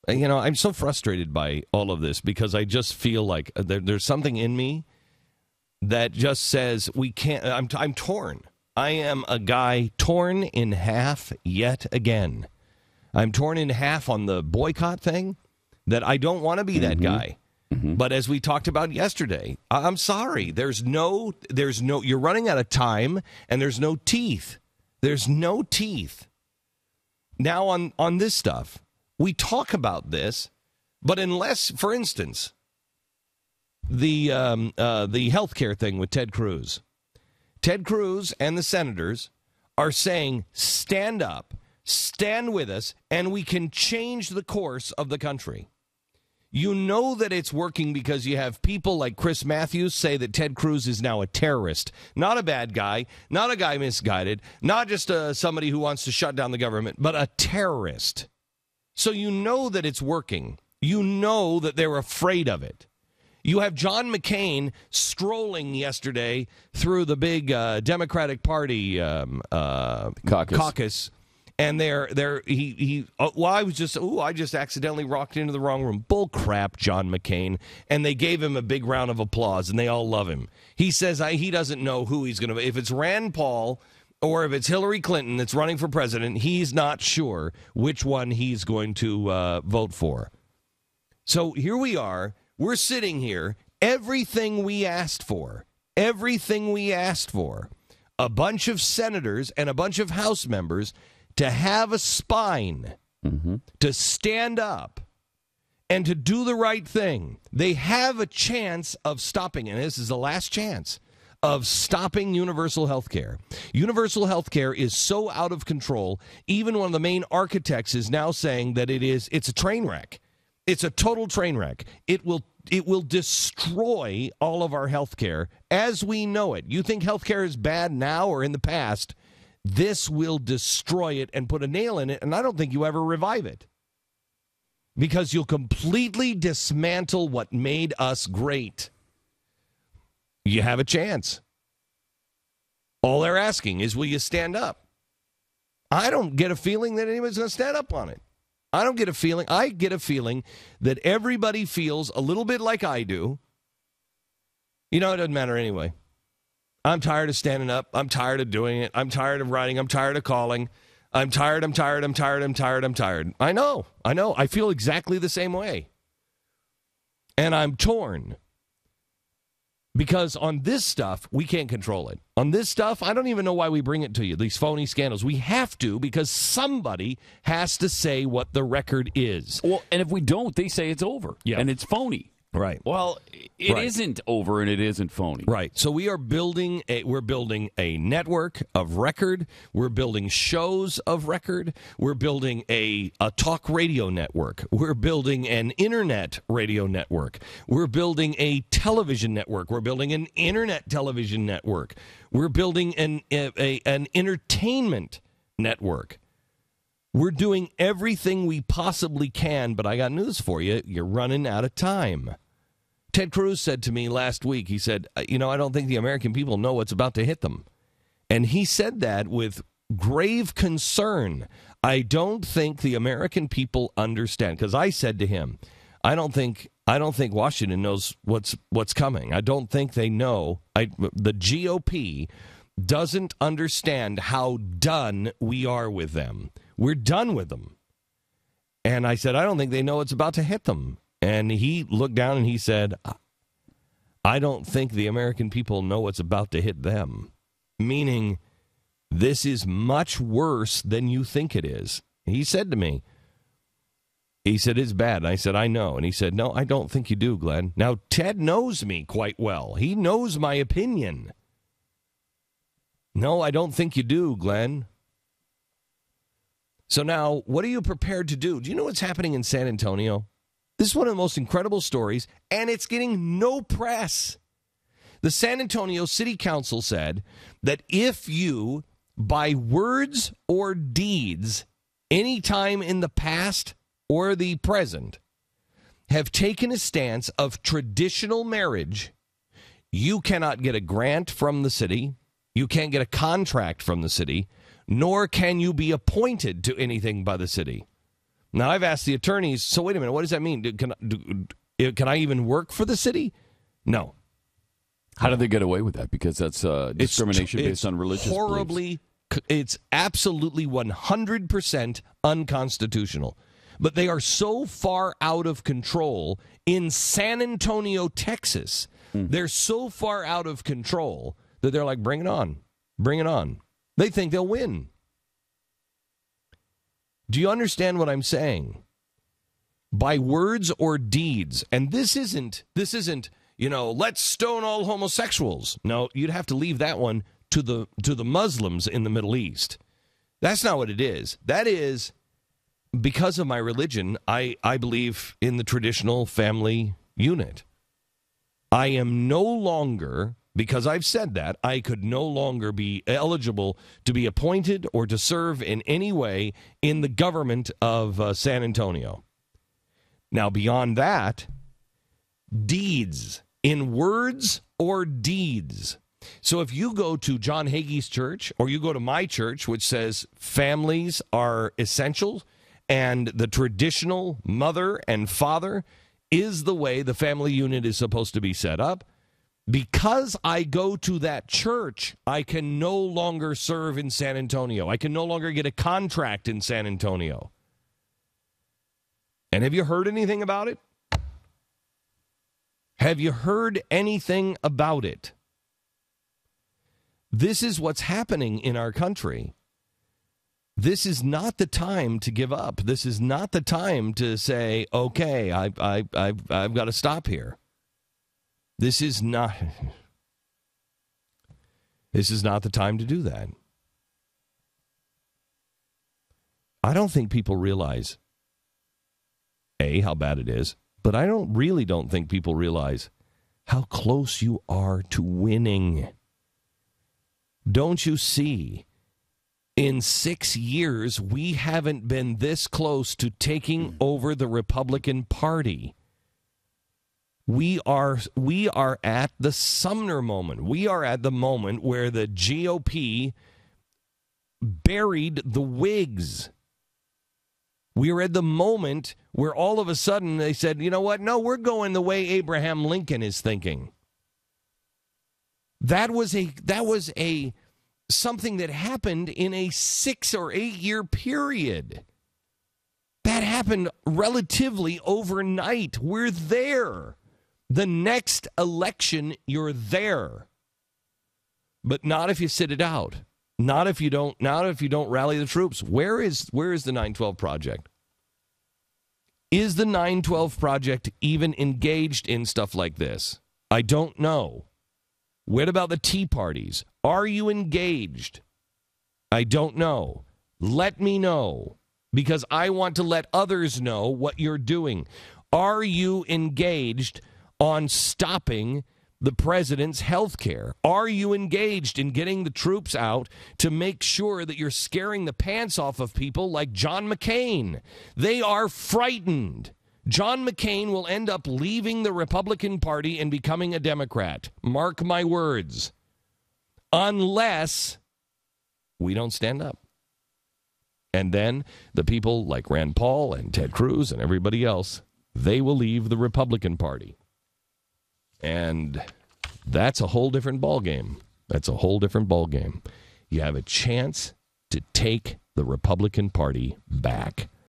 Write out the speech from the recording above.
I'm so frustrated by all of this because I just feel like there's something in me that just says we can't. I'm torn. I am a guy torn in half yet again. I'm torn in half on the boycott thing, that I don't want to be that guy. But as we talked about yesterday, I'm sorry. There's no, you're running out of time and there's no teeth. There's no teeth. Now on this stuff, we talk about this, but unless, for instance, the healthcare thing with Ted Cruz and the senators are saying, stand up, stand with us, and we can change the course of the country. You know that it's working because you have people like Chris Matthews say that Ted Cruz is now a terrorist, not a bad guy, not a guy misguided, not just somebody who wants to shut down the government, but a terrorist. So you know that it's working. You know that they're afraid of it. You have John McCain strolling yesterday through the big Democratic Party caucus. And I just accidentally walked into the wrong room. Bull crap, John McCain. And they gave him a big round of applause, and they all love him. He says he doesn't know who he's going to, if it's Rand Paul or if it's Hillary Clinton that's running for president, he's not sure which one he's going to vote for. So here we are. We're sitting here. Everything we asked for, a bunch of senators and a bunch of House members to have a spine, to stand up, and to do the right thing. They have a chance of stopping, and this is the last chance, of stopping universal health care. Universal health care is so out of control, even one of the main architects is now saying that it's a train wreck. It's a total train wreck. It will destroy all of our health care as we know it. You think health care is bad now or in the past? This will destroy it and put a nail in it, and I don't think you ever revive it. Because you'll completely dismantle what made us great. You have a chance. All they're asking is, will you stand up? I don't get a feeling that anyone's going to stand up on it. I don't get a feeling. I get a feeling that everybody feels a little bit like I do. It doesn't matter anyway. I'm tired of standing up. I'm tired of doing it. I'm tired of writing. I'm tired of calling. I'm tired. I know. I feel exactly the same way. And I'm torn. Because on this stuff, we can't control it. On this stuff, I don't even know why we bring it to you, these phony scandals. We have to, because somebody has to say what the record is. Well, and if we don't, they say it's over. Yeah. And it's phony. Right. Well, it isn't over and it isn't phony. Right. So we're building a network of record. We're building shows of record. We're building a talk radio network. We're building an internet radio network. We're building a television network. We're building an internet television network. We're building an entertainment network. We're doing everything we possibly can, but I got news for you. You're running out of time. Ted Cruz said to me last week, he said, I don't think the American people know what's about to hit them. And he said that with grave concern. I don't think the American people understand. Because I said to him, I don't think Washington knows what's coming. I don't think they know. The GOP doesn't understand how done we are with them. We're done with them. And I said, I don't think they know what's about to hit them. And he looked down and he said, I don't think the American people know what's about to hit them. Meaning, this is much worse than you think it is. He said to me, it's bad. And I said, I know. And he said, no, I don't think you do, Glenn. Now, Ted knows me quite well. He knows my opinion. No, I don't think you do, Glenn. So now, what are you prepared to do? Do you know what's happening in San Antonio? This is one of the most incredible stories, and it's getting no press. The San Antonio City Council said that if you, by words or deeds, any time in the past or the present, have taken a stance of traditional marriage, you cannot get a grant from the city, you can't get a contract from the city, nor can you be appointed to anything by the city. Now, I've asked the attorneys, so wait a minute, what does that mean? Can I even work for the city? No. How do they get away with that? Because that's discrimination based on religious beliefs. It's absolutely 100% unconstitutional. But they are so far out of control in San Antonio, Texas. They're so far out of control that they're like, bring it on. Bring it on. They think they'll win. Do you understand what I'm saying? By words or deeds. And this isn't, let's stone all homosexuals. No, you'd have to leave that one to the Muslims in the Middle East. That's not what it is. That is, because of my religion, I believe in the traditional family unit. I am no longer, because I've said that, I could no longer be eligible to be appointed or to serve in any way in the government of San Antonio. Now, beyond that, deeds, in words or deeds. So if you go to John Hagee's church or you go to my church, which says families are essential and the traditional mother and father is the way the family unit is supposed to be set up, because I go to that church, I can no longer serve in San Antonio. I can no longer get a contract in San Antonio. And have you heard anything about it? Have you heard anything about it? This is what's happening in our country. This is not the time to give up. This is not the time to say, okay, I've got to stop here. This is not the time to do that. I don't think people realize, A, how bad it is, but I don't think people realize how close you are to winning. Don't you see? In 6 years, we haven't been this close to taking over the Republican Party. We are at the Sumner moment. We are at the moment where the GOP buried the Whigs. We are at the moment where all of a sudden they said, you know what? No, we're going the way Abraham Lincoln is thinking. That was something that happened in a 6 or 8 year period. That happened relatively overnight. We're there. The next election, you're there. But not if you sit it out. Not if you don't rally the troops. Where is the 9/12 Project? Is the 9/12 Project even engaged in stuff like this? I don't know. What about the Tea Parties? Are you engaged? I don't know. Let me know, because I want to let others know what you're doing. Are you engaged on stopping the president's health care? Are you engaged in getting the troops out to make sure that you're scaring the pants off of people like John McCain? They are frightened. John McCain will end up leaving the Republican Party and becoming a Democrat. Mark my words. Unless we don't stand up. And then the people like Rand Paul and Ted Cruz and everybody else, they will leave the Republican Party. And that's a whole different ballgame. That's a whole different ballgame. You have a chance to take the Republican Party back.